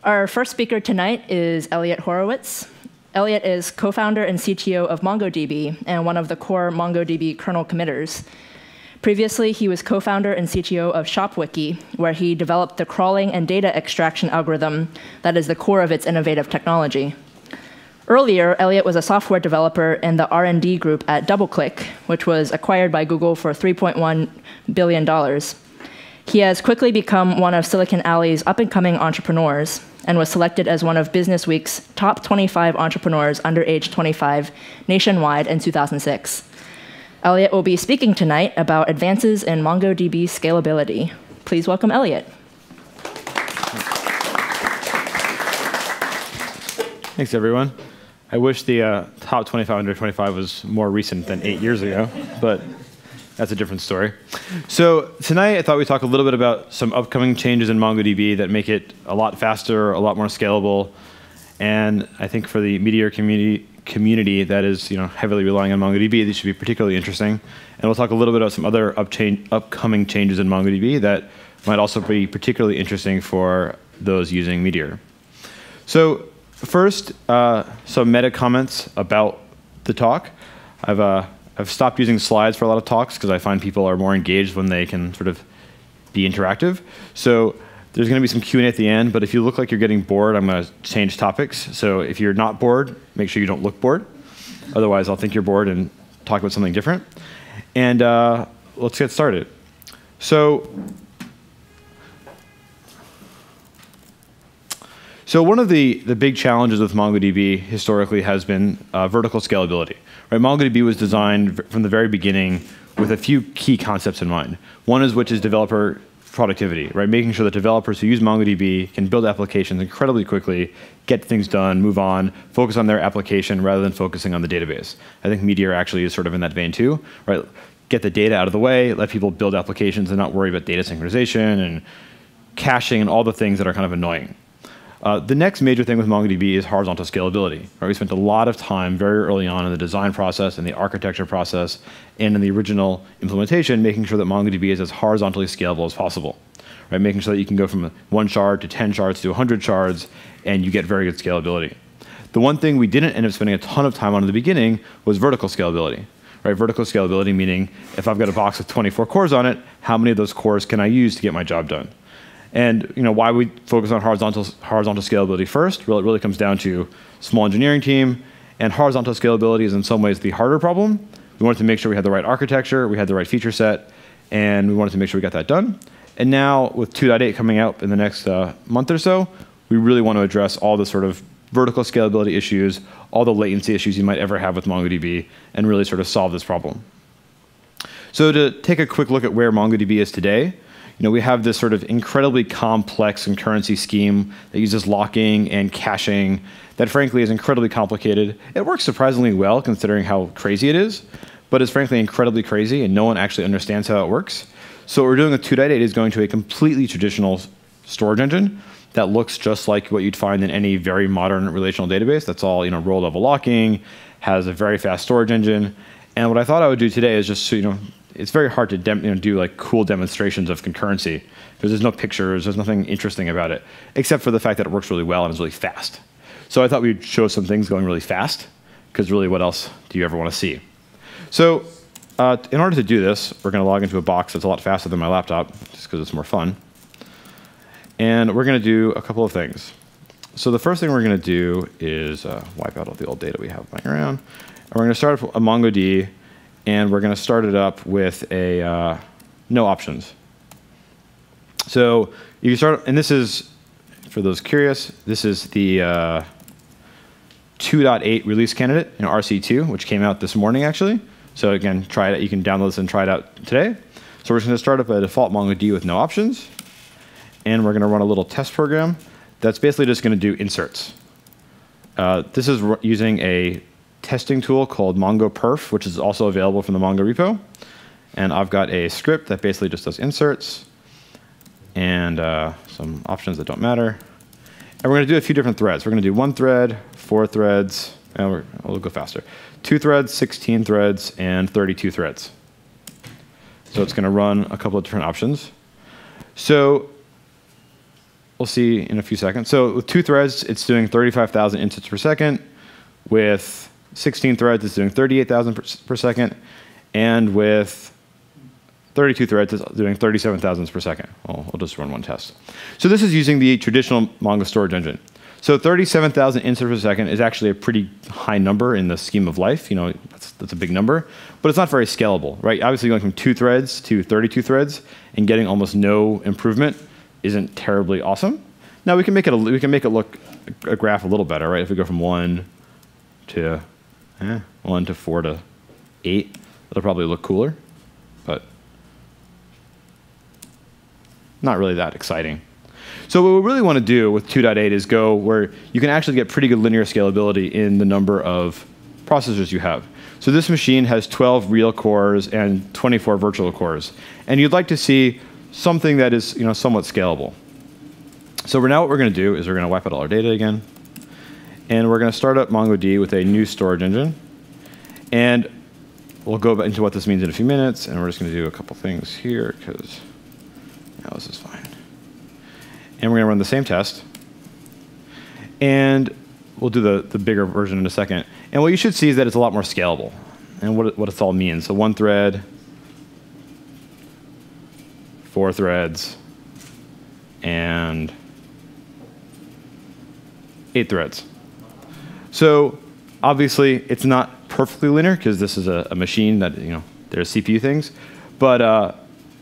Our first speaker tonight is Eliot Horowitz. Eliot is co-founder and CTO of MongoDB and one of the core MongoDB kernel committers. Previously, he was co-founder and CTO of ShopWiki, where he developed the crawling and data extraction algorithm that is the core of its innovative technology. Earlier, Eliot was a software developer in the R&D group at DoubleClick, which was acquired by Google for $3.1 billion. He has quickly become one of Silicon Alley's up-and-coming entrepreneurs and was selected as one of Businessweek's top 25 entrepreneurs under age 25 nationwide in 2006. Eliot will be speaking tonight about advances in MongoDB scalability. Please welcome Eliot. Thanks, everyone. I wish the top 25 under 25 was more recent than 8 years ago, but that's a different story. So tonight, I thought we'd talk a little bit about some upcoming changes in MongoDB that make it a lot faster, a lot more scalable, and I think for the Meteor community that is heavily relying on MongoDB, this should be particularly interesting. And we'll talk a little bit about some other upcoming changes in MongoDB that might also be particularly interesting for those using Meteor. So first, some meta comments about the talk. I've stopped using slides for a lot of talks because I find people are more engaged when they can sort of be interactive. So there's going to be some Q&A at the end, but if you look like you're getting bored, I'm going to change topics. So if you're not bored, make sure you don't look bored. Otherwise, I'll think you're bored and talk about something different. And let's get started. So one of the big challenges with MongoDB historically has been vertical scalability. Right? MongoDB was designed from the very beginning with a few key concepts in mind. One is which is developer productivity, right? Making sure that developers who use MongoDB can build applications incredibly quickly, get things done, move on, focus on their application rather than focusing on the database. I think Meteor actually is sort of in that vein too, right? Get the data out of the way, let people build applications and not worry about data synchronization and caching and all the things that are kind of annoying. The next major thing with MongoDB is horizontal scalability. Right? We spent a lot of time very early on in the design process and the architecture process and in the original implementation making sure that MongoDB is as horizontally scalable as possible. Right? Making sure that you can go from 1 shard to 10 shards to 100 shards and you get very good scalability. The one thing we didn't end up spending a ton of time on in the beginning was vertical scalability. Right? Vertical scalability meaning if I've got a box with 24 cores on it, how many of those cores can I use to get my job done? And why we focus on horizontal scalability first, well, it really comes down to small engineering team, and horizontal scalability is in some ways the harder problem. We wanted to make sure we had the right architecture, we had the right feature set, and we wanted to make sure we got that done. And now with 2.8 coming out in the next month or so, we really want to address all the sort of vertical scalability issues, all the latency issues you might ever have with MongoDB, and really sort of solve this problem. So to take a quick look at where MongoDB is today, we have this sort of incredibly complex concurrency scheme that uses locking and caching that frankly is incredibly complicated. It works surprisingly well considering how crazy it is, but it's frankly incredibly crazy and no one actually understands how it works. So what we're doing with 2.8 is going to a completely traditional storage engine that looks just like what you'd find in any very modern relational database. That's all row level locking, has a very fast storage engine. And what I thought I would do today is just it's very hard to do like cool demonstrations of concurrency because there's no pictures, there's nothing interesting about it, except for the fact that it works really well and is really fast. So I thought we'd show some things going really fast, because really what else do you ever want to see? So in order to do this, we're going to log into a box that's a lot faster than my laptop, just because it's more fun. And we're going to do a couple of things. So the first thing we're going to do is wipe out all the old data we have lying around. And we're going to start up a MongoDB, and we're going to start it up with a no options. So you start, and this is, for those curious, this is the 2.8 release candidate in RC2, which came out this morning actually. So again, try it. You can download this and try it out today. So we're just going to start up a default MongoDB with no options, and we're going to run a little test program that's basically just going to do inserts. This is using a testing tool called MongoPerf, which is also available from the Mongo repo. And I've got a script that basically just does inserts and some options that don't matter. And we're going to do a few different threads. We're going to do 1 thread, 4 threads, and we'll go faster. 2 threads, 16 threads, and 32 threads. So it's going to run a couple of different options. So we'll see in a few seconds. So with 2 threads, it's doing 35,000 instances per second. With 16 threads, it's doing 38,000 per second. And with 32 threads, it's doing 37,000 per second. Well, we'll just run one test. So this is using the traditional Mongo storage engine. So 37,000 instances per second is actually a pretty high number in the scheme of life. You know, that's a big number, but it's not very scalable, right? Obviously, going from 2 threads to 32 threads and getting almost no improvement isn't terribly awesome. Now we can make it look a graph a little better, right? If we go from 1 to 4 to 8, it'll probably look cooler, but not really that exciting. So what we really want to do with 2.8 is go where you can actually get pretty good linear scalability in the number of processors you have. So this machine has 12 real cores and 24 virtual cores. And you'd like to see something that is, you know, somewhat scalable. So now what we're going to do is we're going to wipe out all our data again. And we're going to start up MongoDB with a new storage engine. And we'll go into what this means in a few minutes. And we're just going to do a couple things here because now this is fine. And we're going to run the same test. And we'll do the bigger version in a second. And what you should see is that it's a lot more scalable and what it all means. So 1 thread, 4 threads, and 8 threads. So obviously, it's not perfectly linear because this is a machine that, you know, there's CPU things. But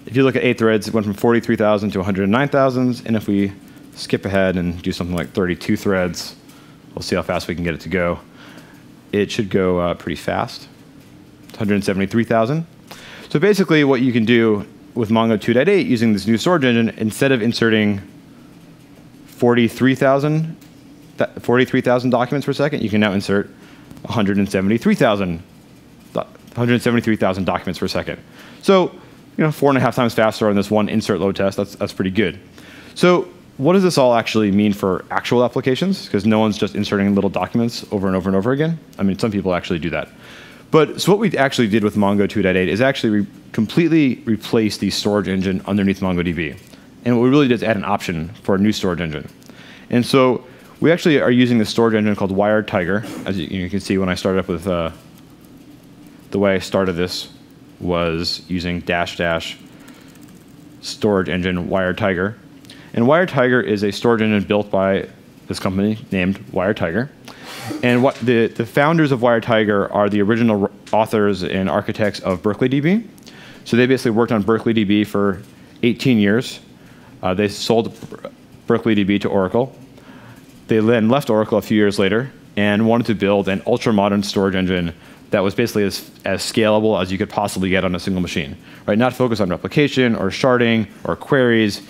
if you look at 8 threads, it went from 43,000 to 109,000. And if we skip ahead and do something like 32 threads, we'll see how fast we can get it to go. It should go pretty fast, 173,000. So basically what you can do with Mongo 2.8 using this new storage engine, instead of inserting 43,000 documents per second, you can now insert 173,000 documents per second. So, you know, 4.5 times faster on this one insert load test. That's pretty good. So what does this all actually mean for actual applications? Because no one's just inserting little documents over and over and over again. I mean, some people actually do that. But so what we actually did with Mongo 2.8 is actually completely replace the storage engine underneath MongoDB. And what we really did is add an option for a new storage engine. And so we actually are using this storage engine called Wired Tiger. As you can see when I started up with the way I started this was using -- storage engine Wired Tiger. And Wired Tiger is a storage engine built by this company named Wired Tiger. And what the founders of Wired Tiger are the original authors and architects of BerkeleyDB. So they basically worked on BerkeleyDB for 18 years. They sold BerkeleyDB to Oracle. They then left Oracle a few years later and wanted to build an ultra-modern storage engine that was basically as scalable as you could possibly get on a single machine. Right? Not focused on replication or sharding or queries.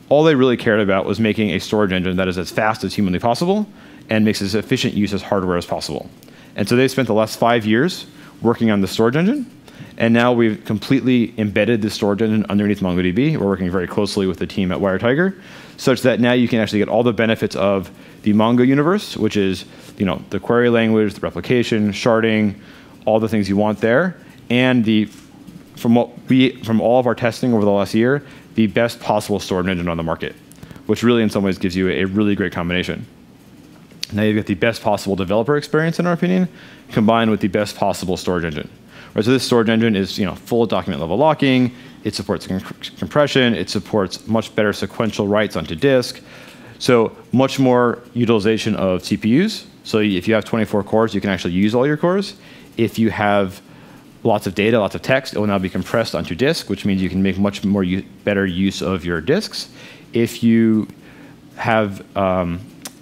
All they really cared about was making a storage engine that is as fast as humanly possible and makes as efficient use as hardware as possible. And so they spent the last 5 years working on the storage engine. And now we've completely embedded the storage engine underneath MongoDB. We're working very closely with the team at Wired Tiger, such that now you can actually get all the benefits of the Mongo universe, which is, you know, the query language, the replication, sharding, all the things you want there, and from all of our testing over the last year, the best possible storage engine on the market, which really in some ways gives you a really great combination. Now you've got the best possible developer experience, in our opinion, combined with the best possible storage engine. Right, so this storage engine is, you know, full document level locking. It supports compression. It supports much better sequential writes onto disk. So much more utilization of CPUs. So if you have 24 cores, you can actually use all your cores. If you have lots of data, lots of text, it will now be compressed onto disk, which means you can make much more better use of your disks. If you have a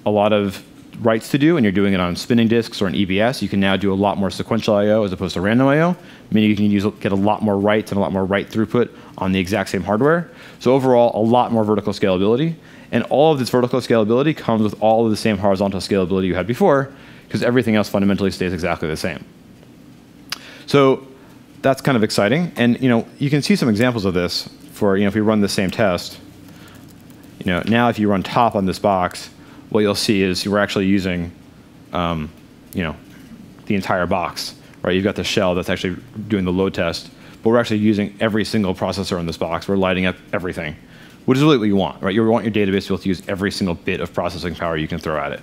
lot of writes to do and you're doing it on spinning disks or an EBS, you can now do a lot more sequential I/O as opposed to random I/O, meaning you can get a lot more writes and a lot more write throughput on the exact same hardware. So overall, a lot more vertical scalability. And all of this vertical scalability comes with all of the same horizontal scalability you had before, because everything else fundamentally stays exactly the same. So that's kind of exciting. And you can see some examples of this for, if we run the same test. Now if you run top on this box, what you'll see is we're actually using the entire box. Right? You've got the shell that's actually doing the load test, but we're actually using every single processor in this box. We're lighting up everything, which is really what you want, right? You want your database to be able to use every single bit of processing power you can throw at it.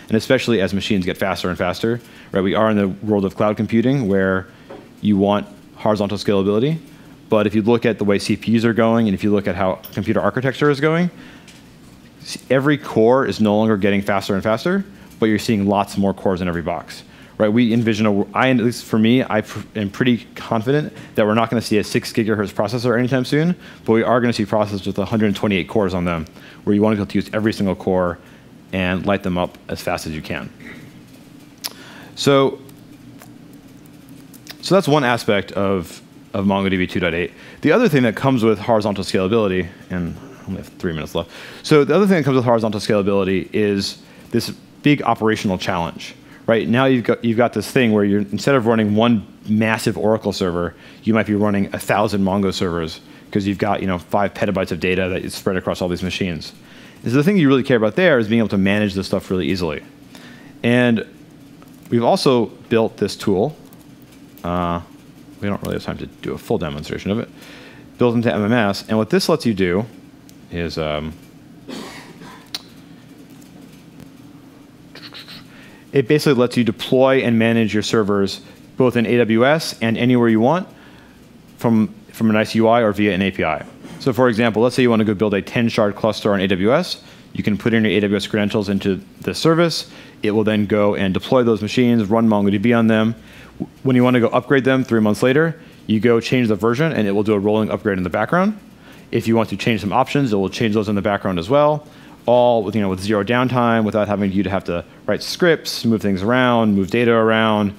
And especially as machines get faster and faster, right? We are in the world of cloud computing where you want horizontal scalability. But if you look at the way CPUs are going, and if you look at how computer architecture is going, every core is no longer getting faster and faster, but you're seeing lots more cores in every box. Right, we envision, at least for me, I am pretty confident that we're not going to see a 6 gigahertz processor anytime soon, but we are going to see processors with 128 cores on them, where you want to be able to use every single core and light them up as fast as you can. So that's one aspect of MongoDB 2.8. The other thing that comes with horizontal scalability, and I only have 3 minutes left. So the other thing that comes with horizontal scalability is this big operational challenge. Right now, you've got this thing where instead of running one massive Oracle server, you might be running 1,000 Mongo servers because you've got 5 petabytes of data that is spread across all these machines. And so the thing you really care about there is being able to manage this stuff really easily. And we've also built this tool. We don't really have time to do a full demonstration of it. Built into MMS, and what this lets you do is it basically lets you deploy and manage your servers both in AWS and anywhere you want from a nice UI or via an API. So for example, let's say you want to go build a 10-shard cluster on AWS. You can put in your AWS credentials into the service. It will then go and deploy those machines, run MongoDB on them. When you want to go upgrade them 3 months later, you go change the version, and it will do a rolling upgrade in the background. If you want to change some options, it will change those in the background as well. All with, with zero downtime, without having you to have to write scripts, move things around, move data around,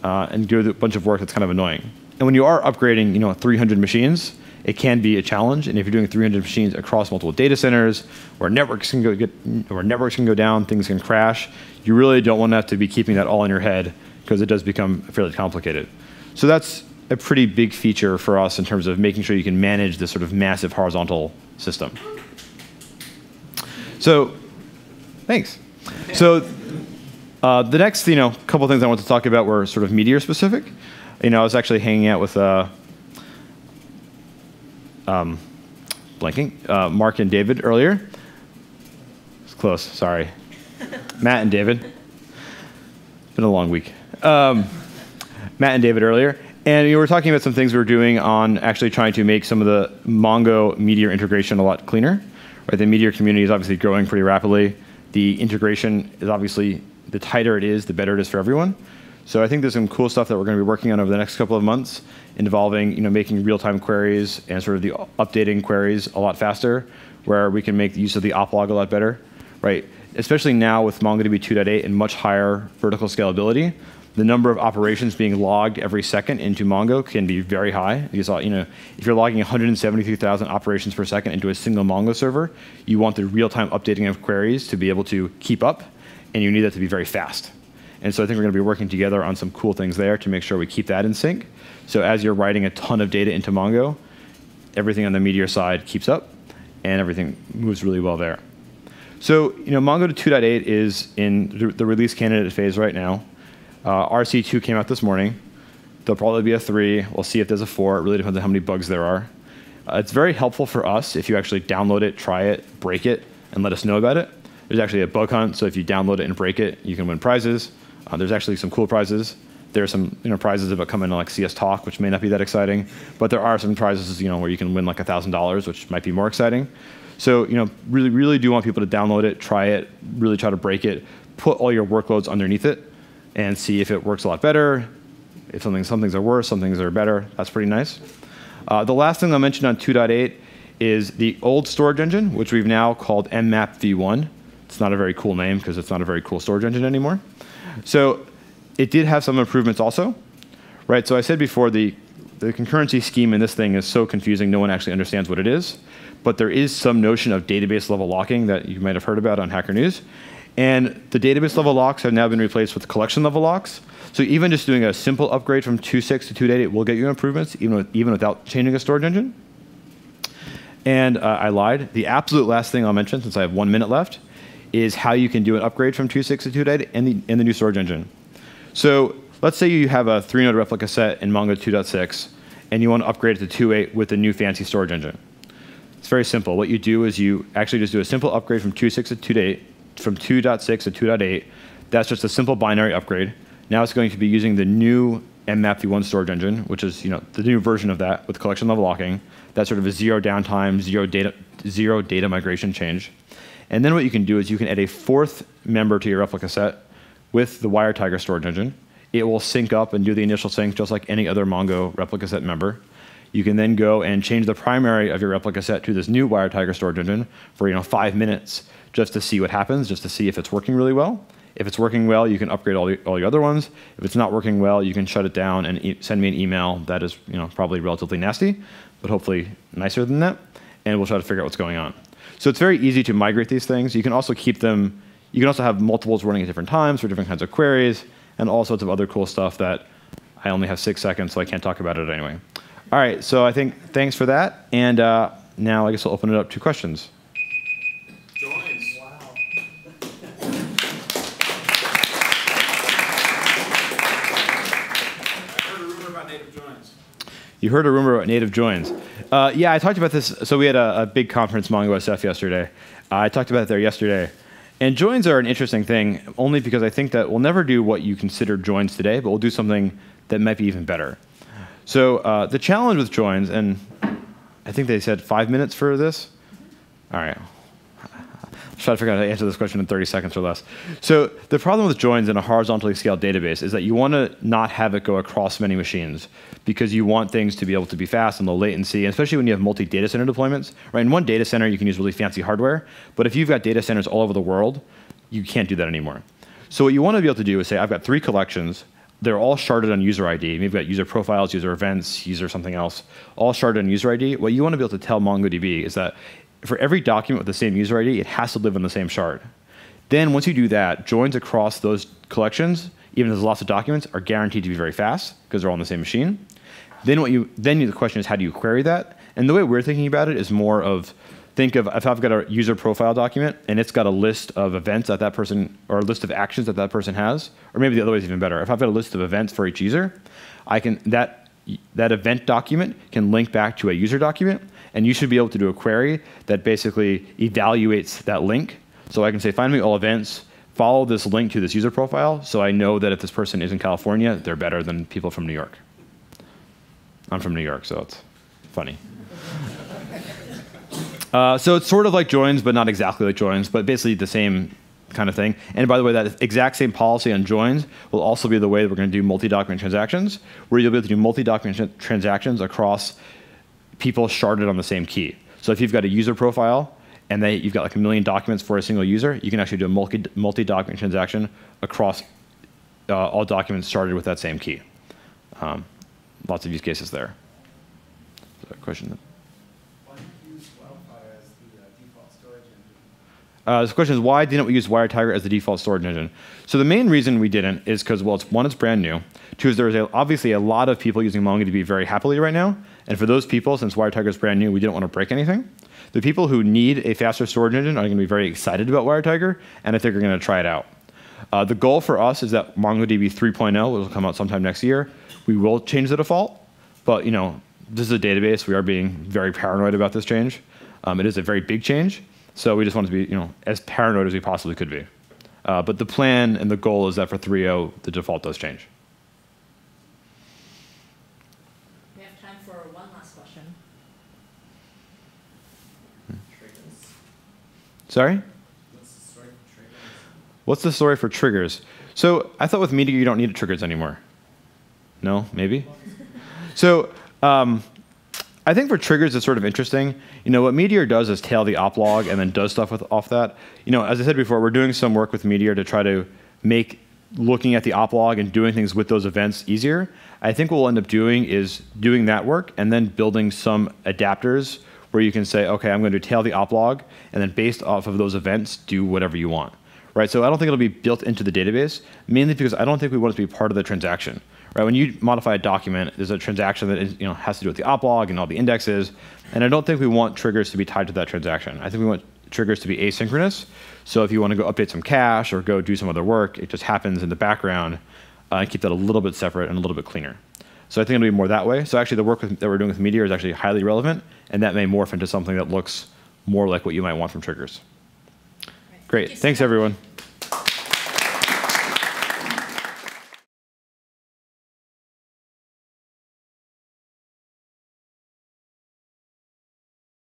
and do a bunch of work that's kind of annoying. And when you are upgrading 300 machines, it can be a challenge. And if you're doing 300 machines across multiple data centers, where networks can go down, things can crash, you really don't want to have to be keeping that all in your head because it does become fairly complicated. So that's a pretty big feature for us in terms of making sure you can manage this sort of massive horizontal system. So, thanks. So, the next, couple things I want to talk about were sort of Meteor specific. I was actually hanging out with Mark and David earlier. It's close. Sorry, Matt and David. Been a long week. Matt and David earlier, and we were talking about some things we were doing on actually trying to make some of the Mongo Meteor integration a lot cleaner. Right, the Meteor community is obviously growing pretty rapidly. The integration is obviously, the tighter it is, the better it is for everyone. So I think there's some cool stuff that we're going to be working on over the next couple of months involving making real-time queries and sort of the updating queries a lot faster, where we can make use of the oplog a lot better. Right, especially now with MongoDB 2.8 and much higher vertical scalability, the number of operations being logged every second into Mongo can be very high. You saw, if you're logging 173,000 operations per second into a single Mongo server, you want the real-time updating of queries to be able to keep up, and you need that to be very fast. And so I think we're going to be working together on some cool things there to make sure we keep that in sync. So as you're writing a ton of data into Mongo, everything on the Meteor side keeps up, and everything moves really well there. So Mongo 2.8 is in the release candidate phase right now. RC2 came out this morning. There'll probably be a 3. We'll see if there's a 4. It really depends on how many bugs there are. It's very helpful for us if you actually download it, try it, break it, and let us know about it. There's actually a bug hunt, so if you download it and break it, you can win prizes. There's actually some cool prizes. There are some prizes that come in like CS Talk, which may not be that exciting, but there are some prizes where you can win like $1,000, which might be more exciting. So really do want people to download it, try it, really try to break it, put all your workloads underneath it, and see if it works a lot better. If some things are worse, some things are better. That's pretty nice. The last thing I'll mention on 2.8 is the old storage engine, which we've now called mmap v1. It's not a very cool name because it's not a very cool storage engine anymore. So it did have some improvements also. Right? So I said before, the concurrency scheme in this thing is so confusing, no one actually understands what it is. But there is some notion of database level locking that you might have heard about on Hacker News. And the database level locks have now been replaced with collection level locks. So even just doing a simple upgrade from 2.6 to 2.8 will get you improvements, even without changing a storage engine. And I lied. The absolute last thing I'll mention, since I have 1 minute left, is how you can do an upgrade from 2.6 to 2.8 in the new storage engine. So let's say you have a 3-node replica set in Mongo 2.6, and you want to upgrade it to 2.8 with the new fancy storage engine. It's very simple. What you do is you actually just do a simple upgrade from 2.6 to 2.8, from 2.6 to 2.8. That's just a simple binary upgrade. Now it's going to be using the new mmap v1 storage engine, which is the new version of that with collection level locking. That's sort of a zero downtime, zero data migration change. And then what you can do is you can add a fourth member to your replica set with the WireTiger storage engine. It will sync up and do the initial sync just like any other Mongo replica set member. You can then go and change the primary of your replica set to this new WireTiger storage engine for 5 minutes just to see what happens, just to see if it's working really well. If it's working well, you can upgrade all your other ones. If it's not working well, you can shut it down and send me an email that is probably relatively nasty, but hopefully nicer than that, and we'll try to figure out what's going on. So it's very easy to migrate these things. You can also keep them. You can also have multiples running at different times for different kinds of queries, and all sorts of other cool stuff that I only have 6 seconds, so I can't talk about it anyway. All right, so I think thanks for that, and now I guess I'll open it up to questions. Joins. Wow. I heard a rumor about native joins. You heard a rumor about native joins. Yeah, I talked about this. So we had a big conference, Mongo SF, yesterday. I talked about it there yesterday. And joins are an interesting thing, only because I think that we'll never do what you consider joins today, but we'll do something that might be even better. So the challenge with joins, and I think they said 5 minutes for this. All right. Let's try to figure out how to answer this question in 30 seconds or less. So the problem with joins in a horizontally scaled database is that you want to not have it go across many machines because you want things to be able to be fast and low latency, and especially when you have multi-data center deployments. Right? In one data center, you can use really fancy hardware, but if you've got data centers all over the world, you can't do that anymore. So what you want to be able to do is say, I've got 3 collections. They're all sharded on user ID. Maybe you've got user profiles, user events, user something else, all sharded on user ID. What you want to be able to tell MongoDB is that for every document with the same user ID, it has to live on the same shard. Then once you do that, joins across those collections, even if there's lots of documents, are guaranteed to be very fast because they're all on the same machine. Then the question is, how do you query that? And the way we're thinking about it is more of, think of if I've got a user profile document and it's got a list of events that that person, or a list of actions that that person has, or maybe the other way is even better. If I've got a list of events for each user, that event document can link back to a user document, and you should be able to do a query that basically evaluates that link. So I can say, find me all events, follow this link to this user profile, so I know that if this person is in California, they're better than people from New York. I'm from New York, so it's funny. So it's sort of like joins, but not exactly like joins, but basically the same kind of thing. And by the way, that exact same policy on joins will also be the way that we're going to do multi-document transactions, where you'll be able to do multi-document transactions across people sharded on the same key. So if you've got a user profile and you've got like 1 million documents for a single user, you can actually do a multi-document transaction across all documents sharded with that same key. Lots of use cases there. Is that a question? Why did you use Wildfire as the default storage engine? The question is, why didn't we use WireTiger as the default storage engine? So the main reason we didn't is because, well, one, it's brand new. 2, is there's obviously a lot of people using MongoDB very happily right now. And for those people, since WireTiger is brand new, we didn't want to break anything. The people who need a faster storage engine are going to be very excited about WireTiger, and I think are going to try it out. The goal for us is that MongoDB 3.0 will come out sometime next year. We will change the default, but this is a database. We are being very paranoid about this change. It is a very big change, so we just want to be as paranoid as we possibly could be. But the plan and the goal is that for 3.0, the default does change. We have time for one last question. Sorry? What's the story for triggers? So I thought with Meteor you don't need triggers anymore. No? Maybe? So I think for triggers it's sort of interesting. What Meteor does is tail the op log and then does stuff off that. As I said before, we're doing some work with Meteor to try to make looking at the op log and doing things with those events easier. I think what we'll end up doing is doing that work and then building some adapters where you can say, okay, I'm going to tail the op log, and then based off of those events, do whatever you want. Right? So I don't think it'll be built into the database, mainly because I don't think we want it to be part of the transaction. Right? When you modify a document, there's a transaction that is, has to do with the op log and all the indexes, and I don't think we want triggers to be tied to that transaction. I think we want triggers to be asynchronous. So if you want to go update some cache or go do some other work, it just happens in the background, and keep that a little bit separate and a little bit cleaner. So I think it'll be more that way. So actually the work that we're doing with Meteor is actually highly relevant, and that may morph into something that looks more like what you might want from triggers. Great. Thanks, everyone.